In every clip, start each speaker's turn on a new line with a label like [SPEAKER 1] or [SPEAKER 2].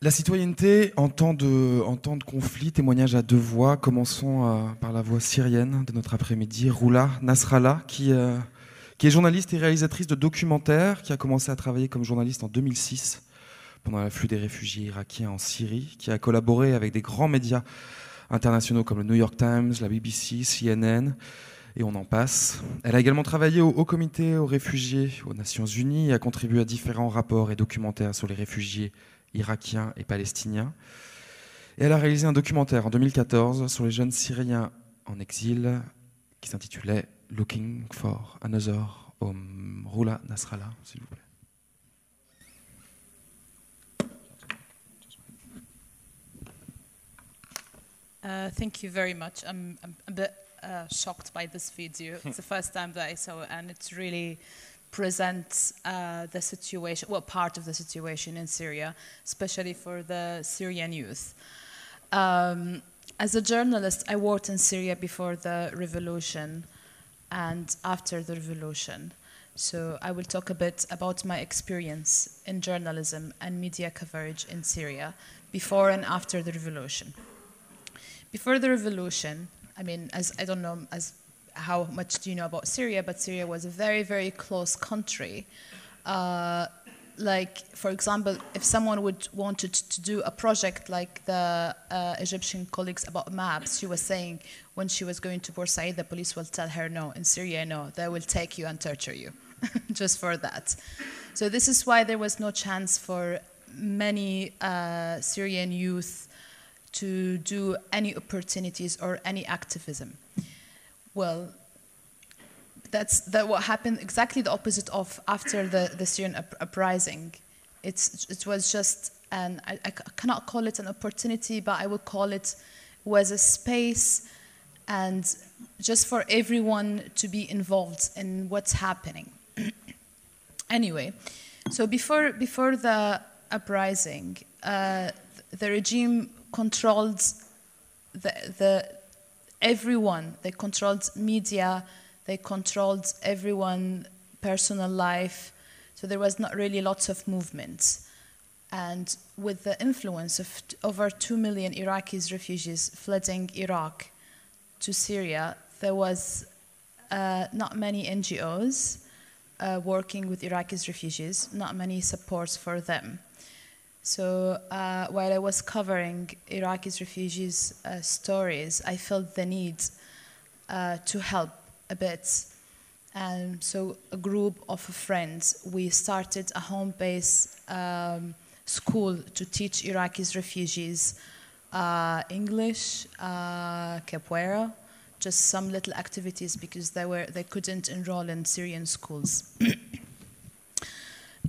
[SPEAKER 1] La citoyenneté en temps de conflit, témoignage à deux voix. Commençons par la voix syrienne de notre après-midi, Roula Nasrallah, qui est journaliste et réalisatrice de documentaires, qui a commencé à travailler comme journaliste en 2006 pendant l'afflux des réfugiés irakiens en Syrie, qui a collaboré avec des grands médias internationaux comme le New York Times, la BBC, CNN, et on en passe. Elle a également travaillé au Haut Comité aux réfugiés aux Nations Unies et a contribué à différents rapports et documentaires sur les réfugiés irakiens et palestiniens. Et elle a réalisé un documentaire en 2014 sur les jeunes Syriens en exil qui s'intitulait « Looking for Another Home ». Roula Nasrallah, s'il vous plaît.
[SPEAKER 2] Thank you very much. I'm a bit shocked by this video. It's the first time that I saw it, and it really presents the situation, well, part of the situation in Syria, especially for the Syrian youth. As a journalist, I worked in Syria before the revolution and after the revolution. So I will talk a bit about my experience in journalism and media coverage in Syria before and after the revolution. Before the revolution, I mean, I don't know how much do you know about Syria, but Syria was a very, very close country. Like, for example, if someone wanted to do a project like the Egyptian colleagues about maps, she was saying when she was going to Port Said, the police will tell her, no, in Syria, no, they will take you and torture you, just for that. So this is why there was no chance for many Syrian youth to do any opportunities or any activism. Well, that's what happened, exactly the opposite of after the Syrian uprising. It was just I cannot call it an opportunity, but I would call it was a space and just for everyone to be involved in what's happening. Anyway, so before the uprising, the regime controlled everyone. They controlled media, they controlled everyone's personal life, so there was not really lots of movements. And with the influence of over 2 million Iraqis refugees fleeing Iraq to Syria, there was not many NGOs working with Iraqis refugees, not many supports for them. So while I was covering Iraqis refugees' stories, I felt the need to help a bit. And so a group of friends, we started a home-based school to teach Iraqis refugees English, capoeira, just some little activities because they couldn't enroll in Syrian schools.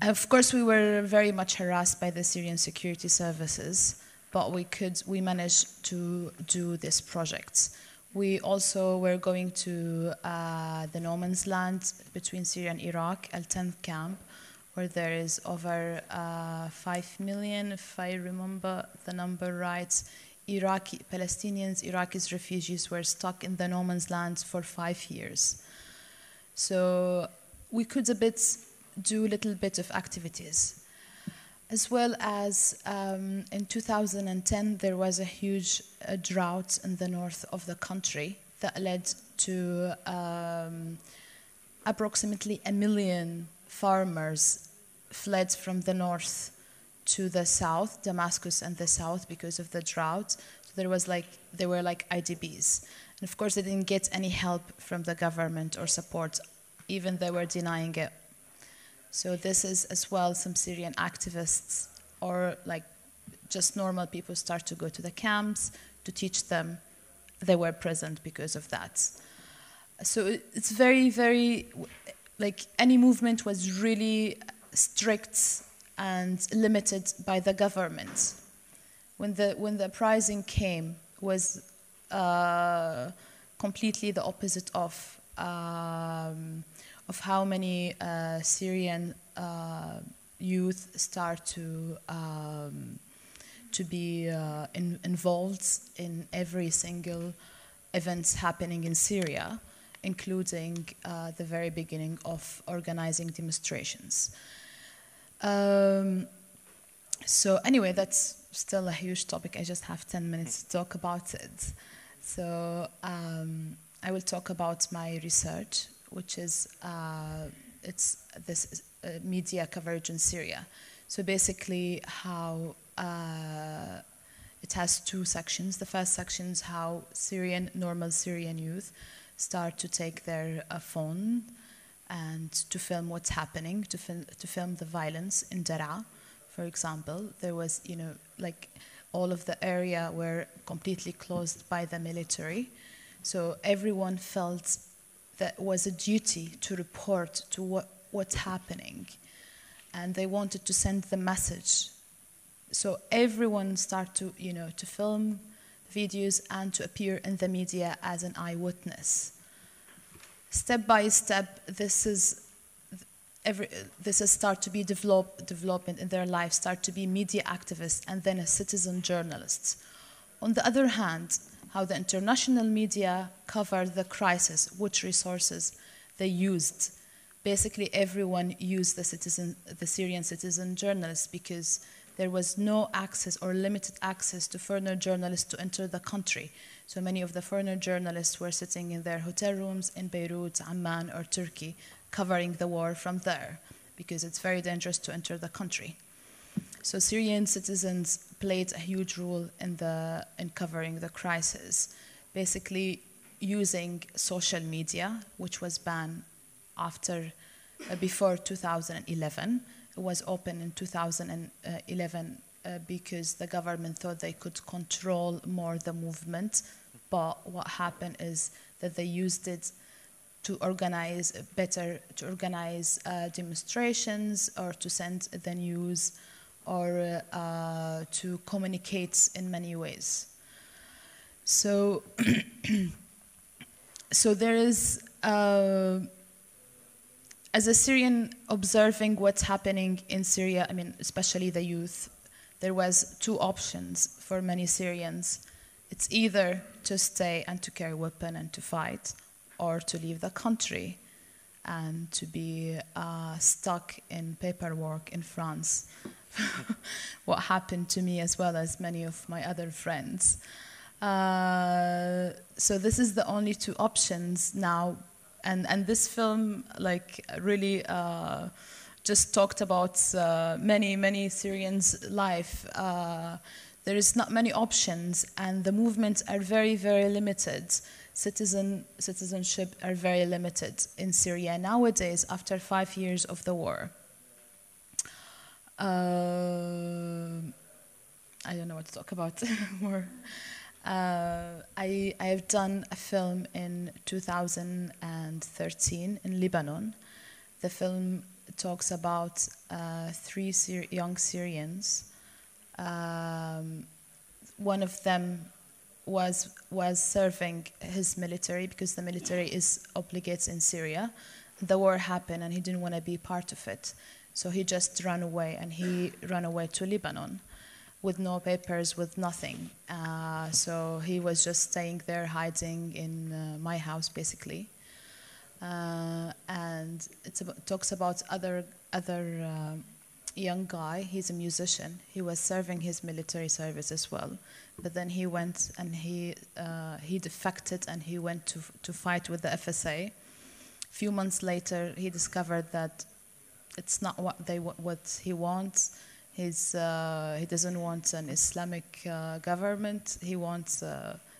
[SPEAKER 2] Of course, we were very much harassed by the Syrian security services, but we managed to do this project. We also were going to the no man's land between Syria and Iraq, Al-10th camp, where there is over 5 million, if I remember the number right, Palestinians, Iraqis refugees were stuck in the no man's land for 5 years. So we could do a little bit of activities. As well as in 2010, there was a huge drought in the north of the country that led to approximately 1 million farmers fled from the north to the south, Damascus and the south, because of the drought. So they were like IDPs. And of course, they didn't get any help from the government or support, even they were denying it. So this is as well some Syrian activists or like just normal people start to go to the camps to teach them. They were present because of that. So it's very, very, like any movement was really strict and limited by the government. When the uprising came, was completely the opposite of how many Syrian youth start to be involved in every single events happening in Syria, including the very beginning of organizing demonstrations. So anyway, that's still a huge topic. I just have 10 minutes to talk about it. So I will talk about my research, which is it's this media coverage in Syria. So basically how it has two sections. The first section is how normal Syrian youth start to take their phone and to film what's happening, to film the violence in Daraa, for example. There was, like all of the area were completely closed by the military. So everyone felt that was a duty to report to what's happening. And they wanted to send the message. So everyone started to film videos and to appear in the media as an eyewitness. Step by step, this is start to be development in their life, start to be media activists and then a citizen journalists. On the other hand, how the international media covered the crisis, which resources they used. Basically, everyone used the Syrian citizen journalists because there was no access or limited access to foreigner journalists to enter the country. So many of the foreigner journalists were sitting in their hotel rooms in Beirut, Amman, or Turkey, covering the war from there, because it's very dangerous to enter the country. So Syrian citizens played a huge role in covering the crisis, basically using social media, which was banned before 2011. It was open in 2011 because the government thought they could control more the movement. But what happened is that they used it to organize demonstrations or to send the news or to communicate in many ways. So, so there is, as a Syrian observing what's happening in Syria, I mean, especially the youth, there was two options for many Syrians. It's either to stay and to carry weapon and to fight, or to leave the country and to be stuck in paperwork in France. What happened to me as well as many of my other friends. So this is the only two options now. And this film really just talked about many Syrians' life. There is not many options, and the movements are very, very limited. Citizenship are very limited in Syria nowadays after 5 years of the war. I don't know what to talk about more. I have done a film in 2013 in Lebanon. The film talks about three young Syrians. One of them was serving his military because the military is obligated in Syria. The war happened and he didn't want to be part of it. So he just ran away, and he ran away to Lebanon with no papers, with nothing. So he was just staying there, hiding in my house, basically. And it talks about other young guy. He's a musician. He was serving his military service as well. But then he went and he defected and he went to fight with the FSA. A few months later, he discovered that it's not what he wants. He doesn't want an Islamic government. He wants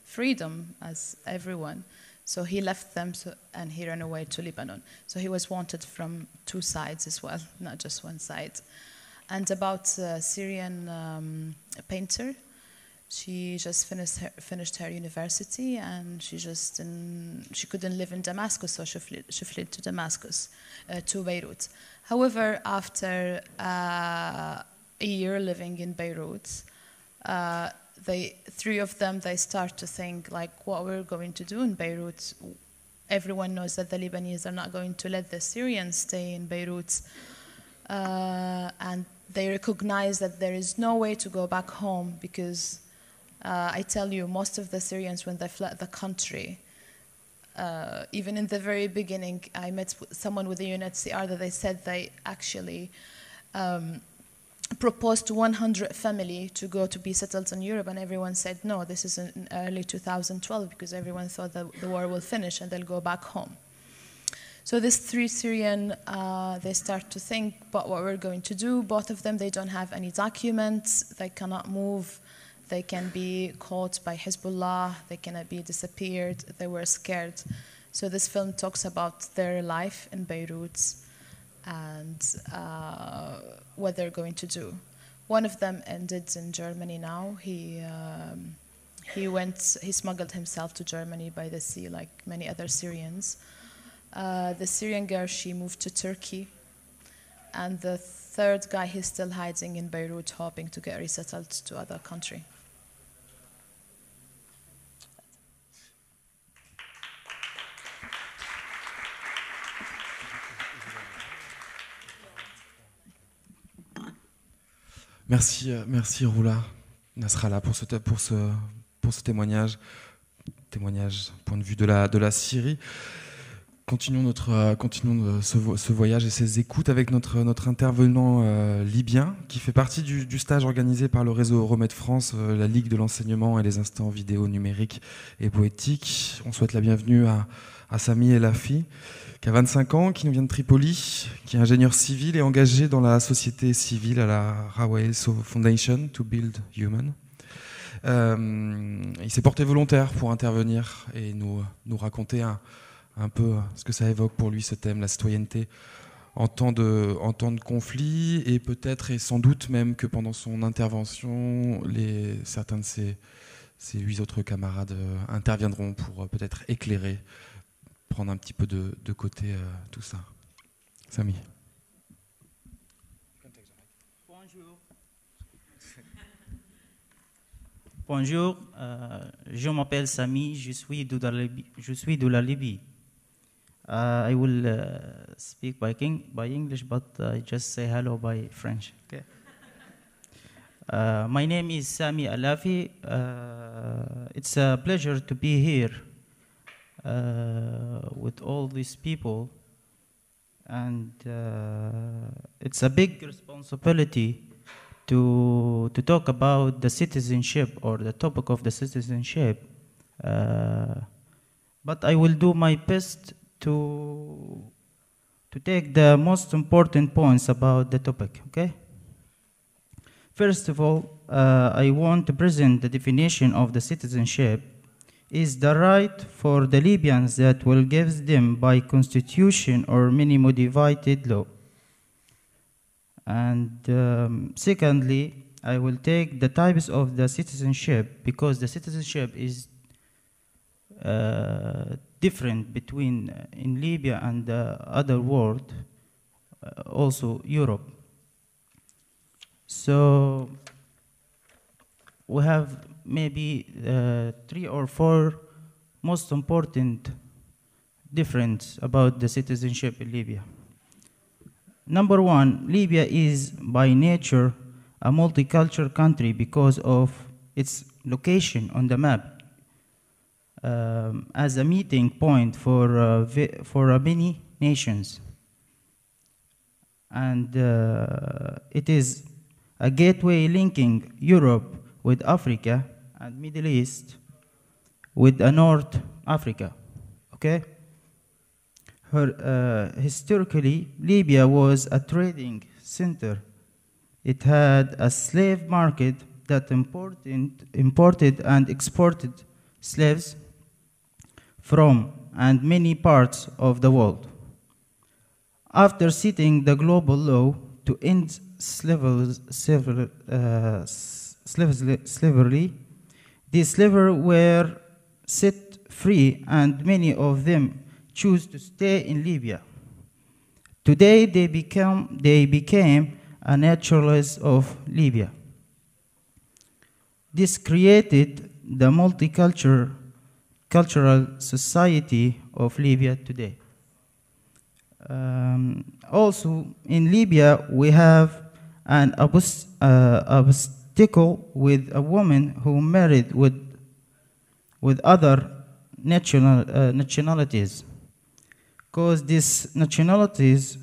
[SPEAKER 2] freedom as everyone. So he left them and he ran away to Lebanon. So he was wanted from two sides as well, not just one side. And about Syrian painter, she just finished her university, and she couldn't live in Damascus, so she fled to Damascus, to Beirut. However, after a year living in Beirut, three of them, they start to think what we're going to do in Beirut. Everyone knows that the Lebanese are not going to let the Syrians stay in Beirut, and they recognize that there is no way to go back home because I tell you, most of the Syrians, when they fled the country, even in the very beginning, I met someone with the UNHCR that they said they actually proposed to 100 family to go to be settled in Europe, and everyone said no. This is in early 2012 because everyone thought that the war will finish and they'll go back home. So these 3 Syrian, they start to think about what we're going to do. Both of them, they don't have any documents. They cannot move. They can be caught by Hezbollah. They cannot be disappeared. They were scared. So this film talks about their life in Beirut and what they're going to do. One of them ended in Germany now. He smuggled himself to Germany by the sea like many other Syrians. The Syrian girl, she moved to Turkey. And the third guy, he's still hiding in Beirut, hoping to get resettled to other country.
[SPEAKER 1] Merci Roula Nasrallah pour ce témoignage point de vue de la Syrie. Continuons ce voyage et ces écoutes avec notre intervenant libyen qui fait partie du stage organisé par le réseau Remède France, la Ligue de l'enseignement et les instants vidéo numériques et poétiques. On souhaite la bienvenue à Sami Ellali, qui a 25 ans, qui nous vient de Tripoli, qui est ingénieur civil et engagé dans la société civile à la Railway Foundation to Build Human. Il s'est porté volontaire pour intervenir et nous raconter un peu ce que ça évoque pour lui, ce thème, la citoyenneté en temps de conflit, et peut-être et sans doute même que pendant son intervention, certains de ses 8 autres camarades interviendront pour peut-être éclairer, prendre un petit peu de côté tout ça. Sami.
[SPEAKER 3] Bonjour. Bonjour, je m'appelle Sami, je suis de la Libye. I will speak by English, but I just say hello by French. Okay. My name is Sami Ellali. It's a pleasure to be here with all these people, and it's a big responsibility to talk about the citizenship or the topic of the citizenship. But I will do my best to take the most important points about the topic, okay? First of all, I want to present the definition of the citizenship is the right for the Libyans that will give them by constitution or minimum divided law. And secondly, I will take the types of the citizenship because the citizenship is different between in Libya and the other world, also Europe. So we have maybe 3 or 4 most important difference about the citizenship in Libya. Number 1, Libya is by nature a multicultural country because of its location on the map. As a meeting point for many nations. And it is a gateway linking Europe with Africa and Middle East with North Africa, okay? Historically, Libya was a trading center. It had a slave market that imported and exported slaves from and many parts of the world. After setting the global law to end slavery, these slaves were set free and many of them choose to stay in Libya. Today they became a naturalist of Libya. This created the multicultural society of Libya today. Also, in Libya, we have an obstacle with a woman who married with other nationalities, because these nationalities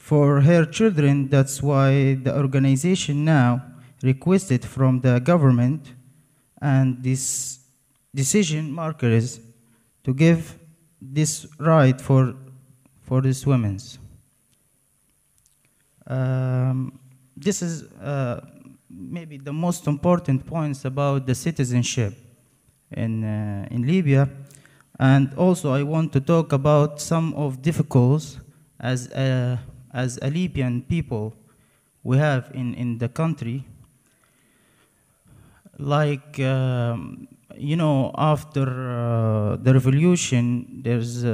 [SPEAKER 3] for her children. That's why the organization now requested from the government and this decision makers to give this right for these women. This is maybe the most important points about the citizenship in Libya. And also I want to talk about some of difficulties as a Libyan people we have in the country. Like, you know, after the revolution, there's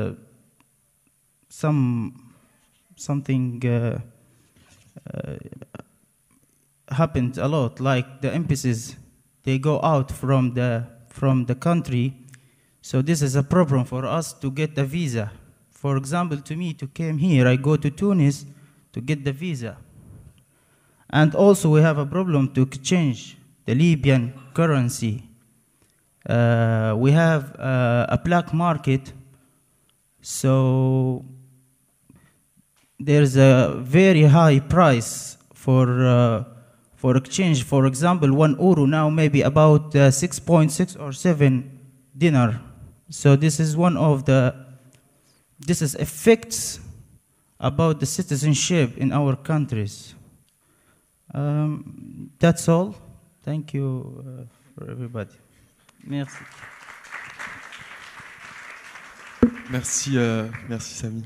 [SPEAKER 3] something happened a lot. Like the embassies, they go out from the country. So this is a problem for us to get a visa. For example, to me, to come here, I go to Tunis to get the visa. And also we have a problem to exchange the Libyan currency. We have a black market, so there's a very high price for exchange. For example, €1 now maybe about 6.6 or 7 dinar. So this is one of this is effects about the citizenship in our countries. That's all. Thank you for everybody. Merci.
[SPEAKER 1] Merci Sami.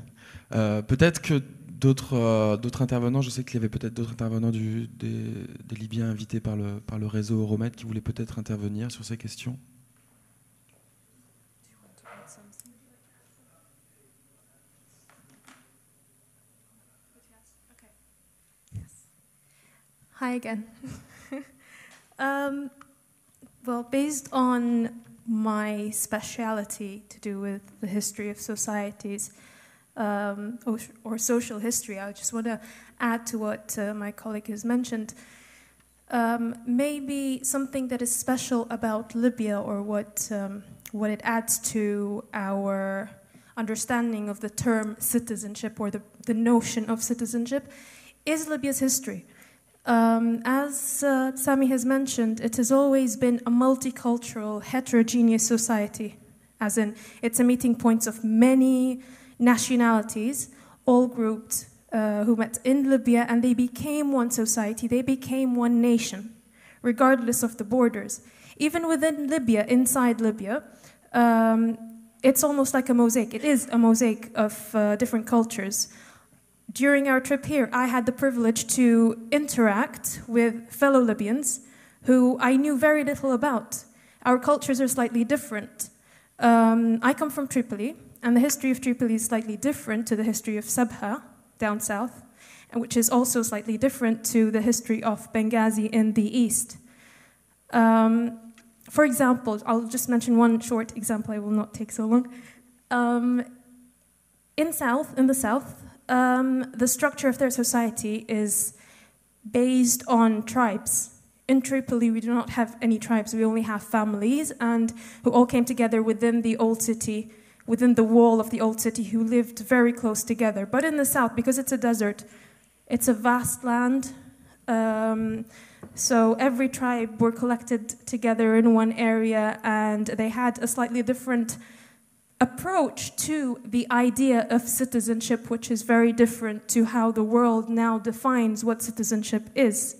[SPEAKER 1] Peut-être que d'autres intervenants, je sais qu'il y avait peut-être d'autres intervenants des Libyens invités par le réseau Euromède qui voulaient peut-être intervenir sur ces questions.
[SPEAKER 4] Hi again. Well, based on my speciality to do with the history of societies or social history, I just want to add to what my colleague has mentioned. Maybe something that is special about Libya, or what it adds to our understanding of the term citizenship, or the notion of citizenship, is Libya's history. As Sami has mentioned, it has always been a multicultural, heterogeneous society, as in it's a meeting point of many nationalities, all grouped, who met in Libya, and they became one society, they became one nation, regardless of the borders. Even within Libya, inside Libya, it's almost like a mosaic. It is a mosaic of different cultures. During our trip here, I had the privilege to interact with fellow Libyans who I knew very little about. Our cultures are slightly different. I come from Tripoli, and the history of Tripoli is slightly different to the history of Sabha, down south, and which is also slightly different to the history of Benghazi in the east. For example, I'll just mention one short example, I will not take so long. In the south, the structure of their society is based on tribes. In Tripoli, we do not have any tribes. We only have families, and who all came together within the old city, within the wall of the old city, who lived very close together. But in the south, because it's a desert, it's a vast land. So every tribe were collected together in one area, and they had a slightly different approach to the idea of citizenship, which is very different to how the world now defines what citizenship is.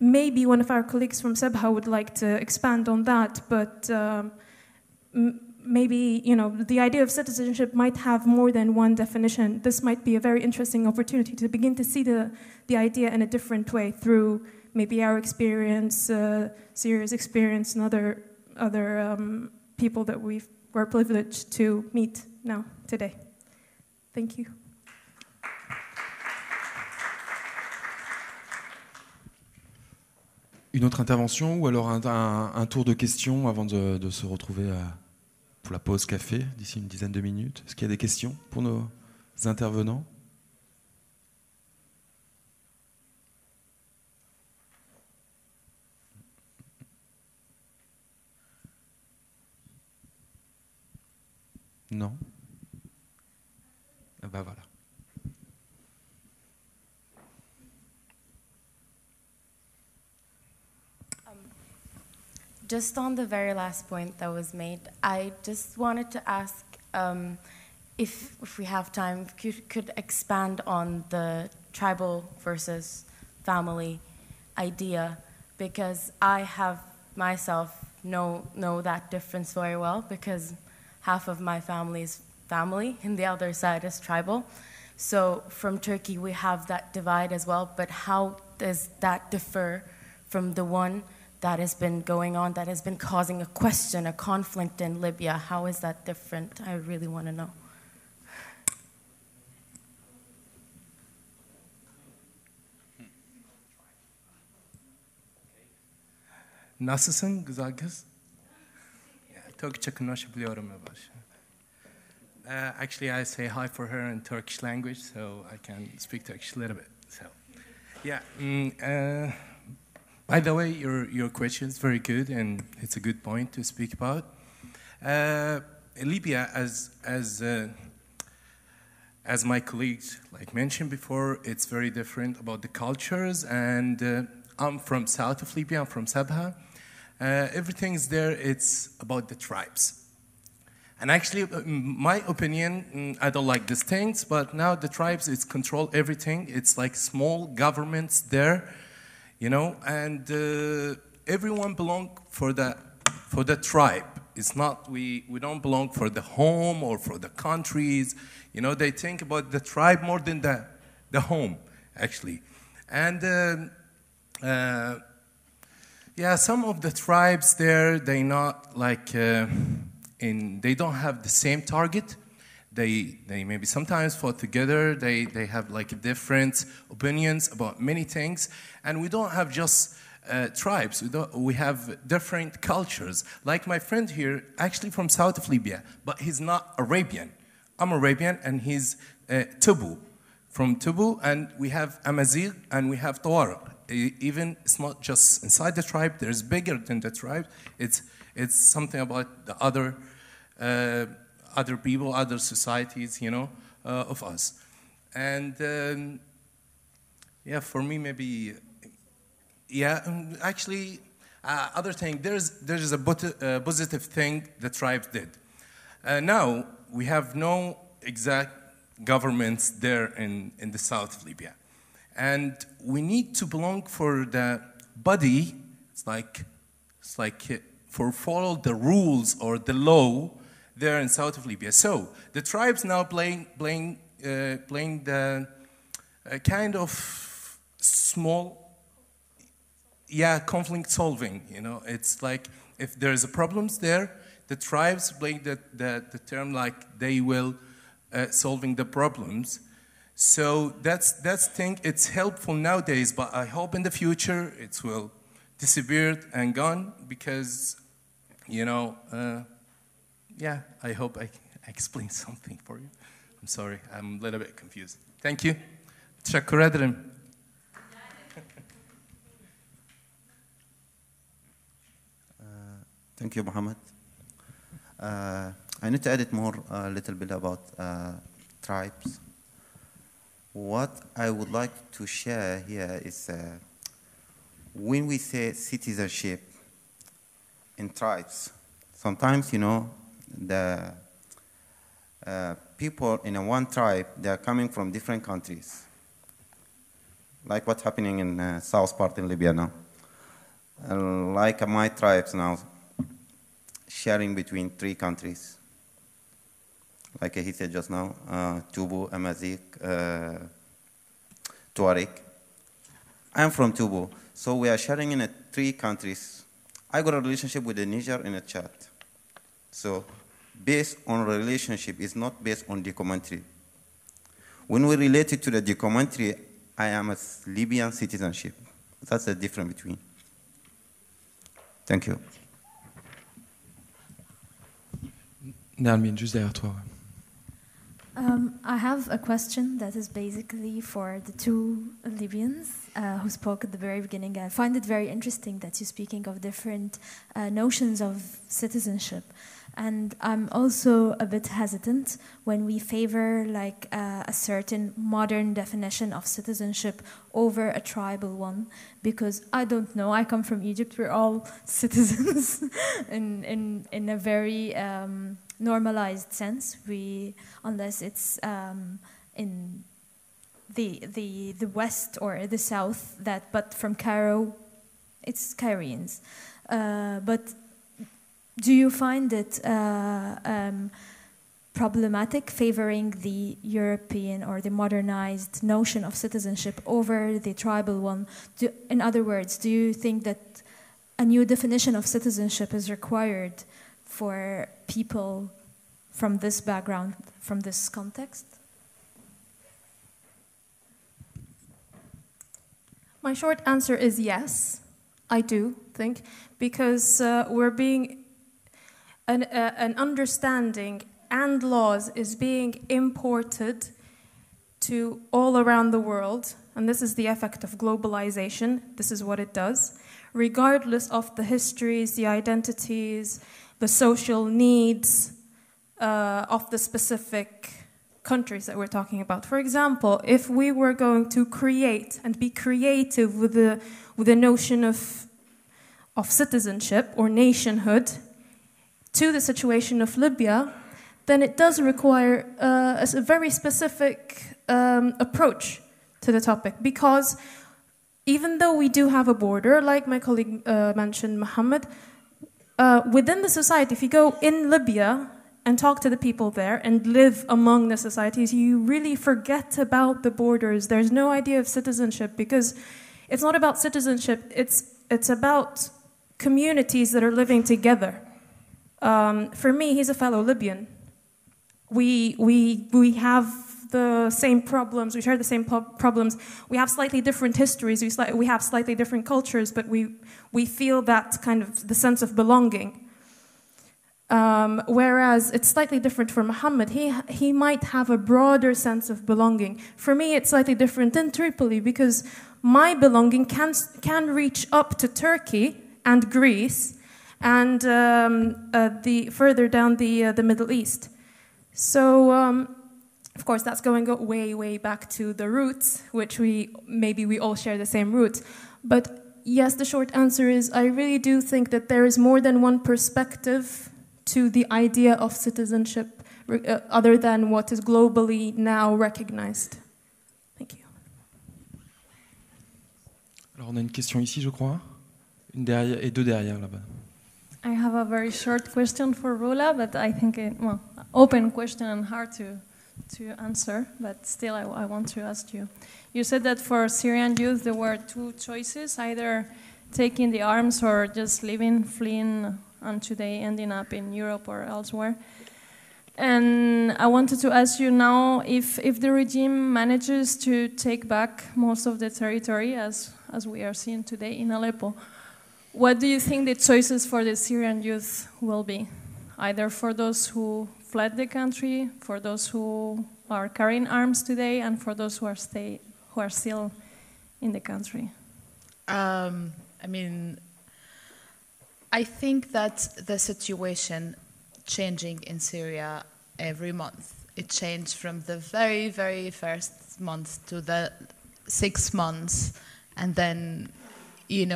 [SPEAKER 4] Maybe one of our colleagues from Sabha would like to expand on that, but maybe, you know, the idea of citizenship might have more than one definition. This might be a very interesting opportunity to begin to see the idea in a different way through maybe our experience, Syria's experience, and other people that we're privileged to meet now, today. Thank you.
[SPEAKER 1] Une autre intervention ou alors un tour de questions avant de se retrouver pour la pause café d'ici une dizaine de minutes. Est-ce qu'il y a des questions pour nos intervenants ? Non ? Ben voilà.
[SPEAKER 5] just on the very last point that was made, I just wanted to ask if we have time, if you could expand on the tribal versus family idea, because I have myself know that difference very well, because half of my family is family and the other side is tribal. So from Turkey we have that divide as well, but how does that differ from the one that has been going on, that has been causing a question, a conflict in Libya? How is that different? I really want to know.
[SPEAKER 6] Nasılsın güzel kız? Türkçe konuşabiliyorum yavaş. Actually, I say hi for her in Turkish language, so I can speak Turkish a little bit. So, yeah. By the way, your question is very good, and it's a good point to speak about. Libya, as my colleagues mentioned before, it's very different about the cultures. And I'm from south of Libya. I'm from Sabha. Everything's there. It's about the tribes. And actually, in my opinion, I don't like these things, but now the tribes, it's control everything. It's like small governments there, you know, and everyone belong for the tribe. It's not, we don't belong for the home or for the countries. You know, they think about the tribe more than the home, actually. And yeah, some of the tribes there, they not like, they don't have the same target. They maybe sometimes fought together. They have like different opinions about many things. And we don't have just tribes. We have different cultures. Like my friend here, actually from south of Libya, but he's not Arabian. I'm Arabian, and he's Tubu, from Tubu, and we have Amazigh, and we have Tawara. Even it's not just inside the tribe. There's bigger than the tribe. It's something about the other people, other societies, you know, of us. And yeah, for me maybe, yeah. Actually, other thing, there's a positive thing the tribes did. Now we have no exact governments there in the south of Libya. And we need to belong for the body. It's like for follow the rules or the law there in south of Libya. So the tribes now playing the kind of small, yeah, conflict solving. You know, it's like if there's a problems there, the tribes playing the term like they will solving the problems. So that's thing. It's helpful nowadays, but I hope in the future it will disappear and gone, because, you know, yeah. I hope I explained something for you. I'm sorry, I'm a little bit confused. Thank you. Teşekkür ederim.
[SPEAKER 7] Thank you, Mohammed. I need to edit more a little bit about tribes. What I would like to share here is when we say citizenship in tribes, sometimes, you know, the people in one tribe, they are coming from different countries, like what's happening in south part in Libya now. Like my tribes now, sharing between 3 countries. Like he said just now, Tubu, Amazigh, Tuareg. I'm from Tubu, so we are sharing in 3 countries. I got a relationship with the Niger and Chad. So based on relationship is not based on documentary. When we relate it to the documentary, I am a Libyan citizenship. That's the difference between. Thank you.
[SPEAKER 1] Nermin, juste derrière toi.
[SPEAKER 8] I have a question that is basically for the 2 Libyans who spoke at the very beginning. I find it very interesting that you're speaking of different notions of citizenship. And I'm also a bit hesitant when we favor like a certain modern definition of citizenship over a tribal one, because I don't know, I come from Egypt, we're all citizens in a very normalized sense. Unless it's in the west or the south, but from Cairo, it's Cairenes. But do you find it problematic favoring the European or the modernized notion of citizenship over the tribal one? In other words, do you think that a new definition of citizenship is required for people from this background, from this context?
[SPEAKER 4] My short answer is yes, I do think, because we're being an understanding and laws is being imported to all around the world, and this is the effect of globalization. This is what it does, regardless of the histories, the identities, the social needs of the specific countries that we're talking about. For example, if we were going to create and be creative with the notion of citizenship or nationhood to the situation of Libya, then it does require a very specific approach to the topic, because even though we do have a border, like my colleague mentioned, Mohammed, within the society, if you go in Libya and talk to the people there and live among the societies, you really forget about the borders. There's no idea of citizenship, because it's not about citizenship, it's about communities that are living together. For me, he's a fellow Libyan. We have the same problems, we share the same problems, we have slightly different histories, we have slightly different cultures, but we feel that kind of the sense of belonging. Whereas it's slightly different for Muhammad. He might have a broader sense of belonging. For me, it's slightly different in Tripoli, because my belonging can reach up to Turkey and Greece and further down the Middle East. So, of course, that's going way, way back to the roots, which maybe we all share the same roots. But yes, the short answer is I really do think that there is more than one perspective to the idea of citizenship other than what is globally now recognized. Thank you.
[SPEAKER 1] Alors on a une question ici, je crois, une derrière et deux derrière là-bas.
[SPEAKER 9] I have a very short question for Roula, but I think open question and hard to answer, but still I want to ask you. You said that for Syrian youth there were two choices, either taking the arms or just living, fleeing, and today ending up in Europe or elsewhere. And I wanted to ask you now, if the regime manages to take back most of the territory, as we are seeing today in Aleppo, what do you think the choices for the Syrian youth will be? Either for those who fled the country, for those who are carrying arms today, and for those who are still in the country?
[SPEAKER 2] I think that the situation changing in Syria every month. It changed from the very, very first month to the 6 months, and then,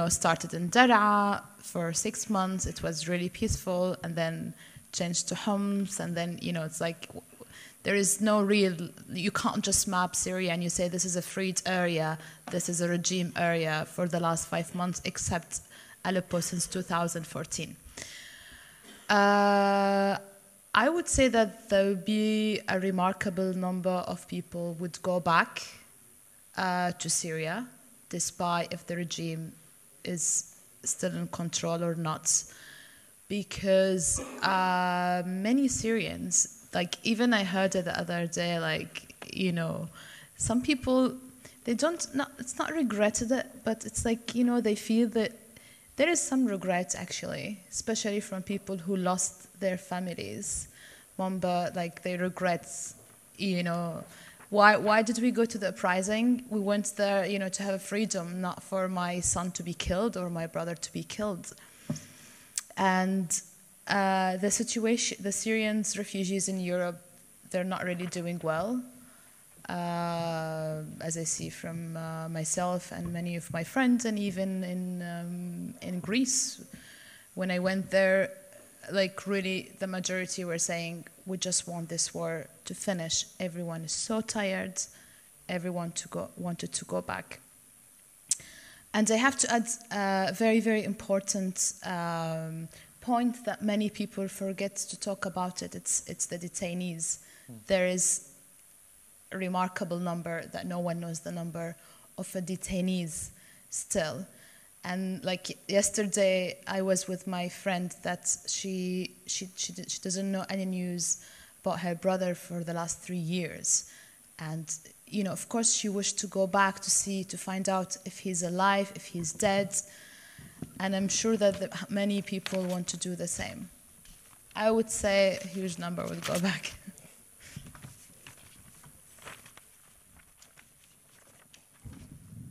[SPEAKER 2] started in Daraa for 6 months. It was really peaceful, and then changed to Homs, and then, it's like there is no you can't just map Syria and you say this is a freed area, this is a regime area for the last 5 months, except Aleppo since 2014. I would say that there would be a remarkable number of people would go back to Syria, despite if the regime is still in control or not. Because many Syrians, even I heard it the other day, some people, it's not regretted it, but it's they feel that there is some regret, actually, especially from people who lost their families. They regret, why did we go to the uprising? We went there, to have freedom, not for my son to be killed or my brother to be killed. And the situation, the Syrians refugees in Europe, they're not really doing well. As I see from myself and many of my friends, and even in Greece, when I went there, like really the majority were saying, we just want this war to finish. Everyone is so tired. Everyone wanted to go back. And I have to add a very, very important point that many people forget to talk about it. It's the detainees. There is a remarkable number that no one knows the number of detainees still. And like yesterday, I was with my friend that she doesn't know any news about her brother for the last 3 years. And, you know, of course she wished to go back to find out if he's alive, if he's dead. And I'm sure that many people want to do the same. I would say a huge number will go back.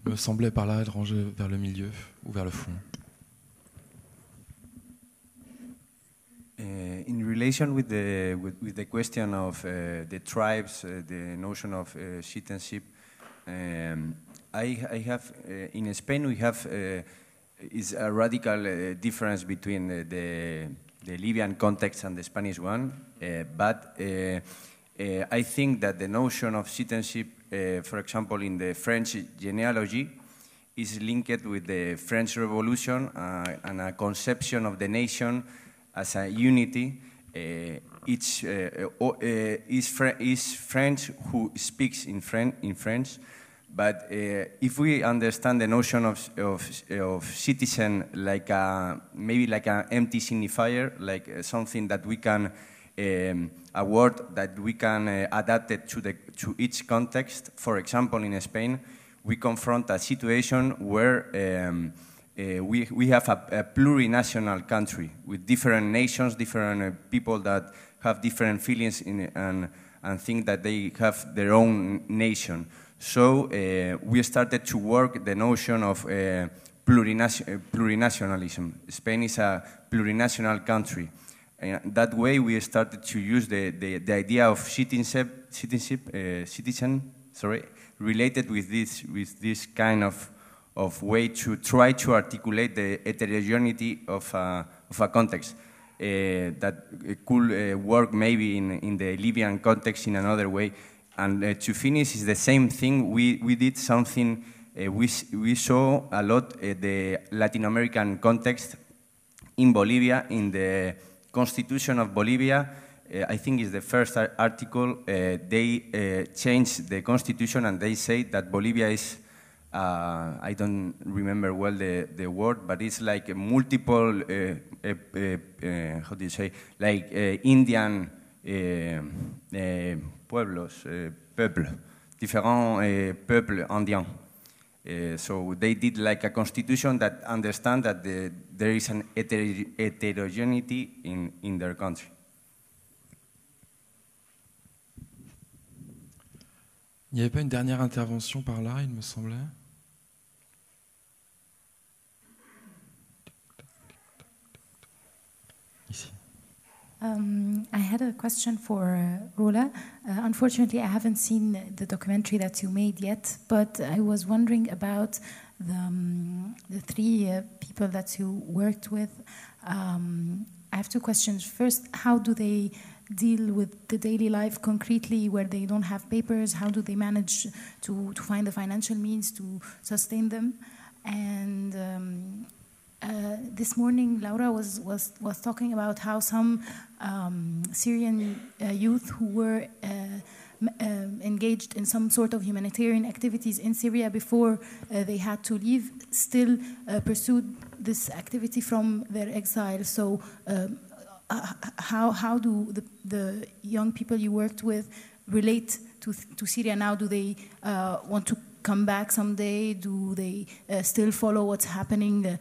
[SPEAKER 1] Me semblait par là être rangé vers le milieu ou vers le fond.
[SPEAKER 10] In relation with the question of the tribes, the notion of citizenship, I have in Spain we have is a radical difference between the Libyan context and the Spanish one, but I think that the notion of citizenship, for example, in the French genealogy, is linked with the French Revolution and a conception of the nation as a unity. Each is French who speaks in French, but if we understand the notion of citizen like maybe like an empty signifier, like something that we can a word that we can adapt it to each context. For example, in Spain, we confront a situation where we have a plurinational country with different nations, different people that have different feelings and think that they have their own nation. So we started to work the notion of plurinationalism. Spain is a plurinational country. That way, we started to use the idea of citizen related with this kind of way to try to articulate the heterogeneity of a context that could work maybe in the Libyan context in another way. And to finish, is the same thing. We did something. We saw a lot the Latin American context in Bolivia in the Constitution of Bolivia. I think is the first article. They changed the constitution and they say that Bolivia is, I don't remember well the word, but it's like a multiple, how do you say, like Indian pueblos, peuples, différents peuples indiens. So they did like a constitution that understand that there is an heterogeneity in their country.
[SPEAKER 1] Il n'y avait pas une dernière intervention par là, il me semblait. Ici.
[SPEAKER 11] I had a question for Roula. Unfortunately, I haven't seen the documentary that you made yet, but I was wondering about the three people that you worked with. I have two questions. First, how do they deal with the daily life concretely where they don't have papers? How do they manage to find the financial means to sustain them? And this morning, Laura was talking about how some Syrian youth who were engaged in some sort of humanitarian activities in Syria before they had to leave still pursued this activity from their exile. So how do the young people you worked with relate to Syria now? Do they want to come back someday? Do they still follow what's happening?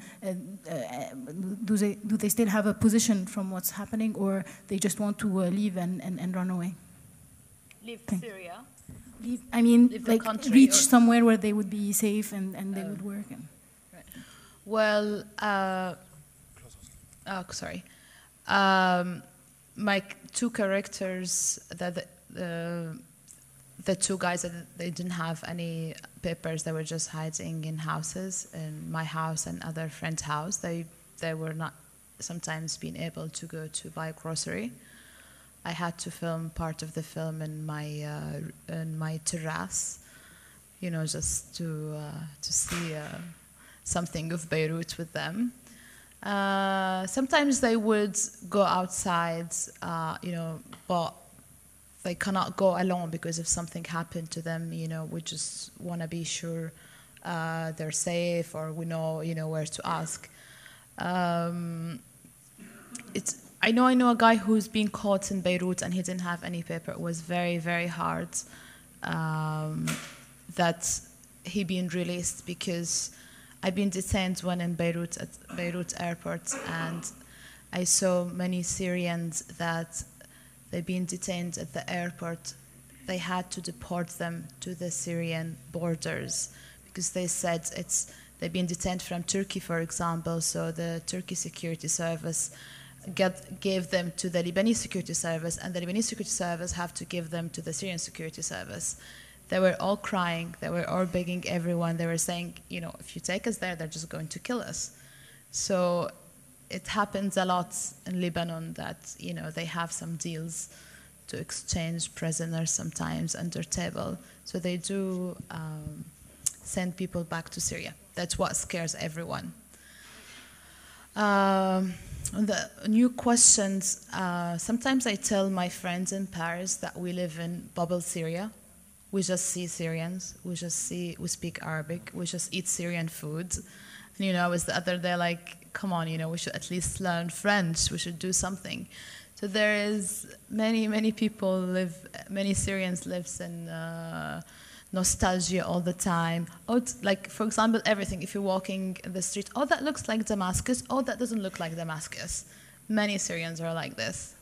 [SPEAKER 11] Do they still have a position from what's happening, or they just want to leave and run away?
[SPEAKER 2] Leave Syria?
[SPEAKER 11] Leave, I mean,
[SPEAKER 2] leave
[SPEAKER 11] like reach somewhere where they would be safe and they would work.
[SPEAKER 2] Right. Well, sorry. My two characters, the two guys, they didn't have any papers. They were just hiding in houses, in my house and other friends' house. They were not sometimes being able to go to buy grocery. I had to film part of the film in my terrace, you know, just to see something of Beirut with them. Sometimes they would go outside, you know, but they cannot go alone because if something happened to them, you know, we just want to be sure they're safe, or we know, you know, where to ask. I know a guy who's been caught in Beirut and he didn't have any paper. It was very, very hard that he been released, because I've been detained when in Beirut, at Beirut airport, and I saw many Syrians that they've been detained at the airport. They had to deport them to the Syrian borders because they said they've been detained from Turkey, for example, so the Turkey security service gave them to the Lebanese security service, and the Lebanese security service have to give them to the Syrian security service. They were all crying, they were all begging everyone, they were saying, you know, if you take us there, they're just going to kill us. So it happens a lot in Lebanon that, you know, they have some deals to exchange prisoners sometimes under table. So they do send people back to Syria. That's what scares everyone. The new questions, sometimes I tell my friends in Paris that we live in bubble Syria. We just see Syrians, we speak Arabic, we just eat Syrian food. And, you know, I was the other day like, come on, you know, we should at least learn French, we should do something. So there is many people many Syrians lives in nostalgia all the time. Like, for example, everything, if you're walking in the street, oh, that looks like Damascus, oh, that doesn't look like Damascus. Many Syrians are like this.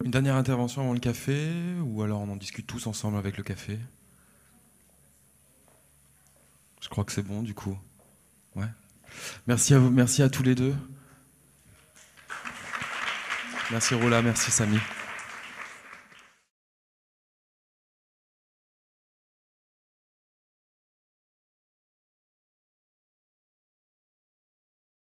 [SPEAKER 1] Une dernière intervention avant le café, ou alors on en discute tous ensemble avec le café? Je crois que c'est bon, du coup. Ouais. Merci à vous, merci à tous les deux. Merci Roula, merci Sami.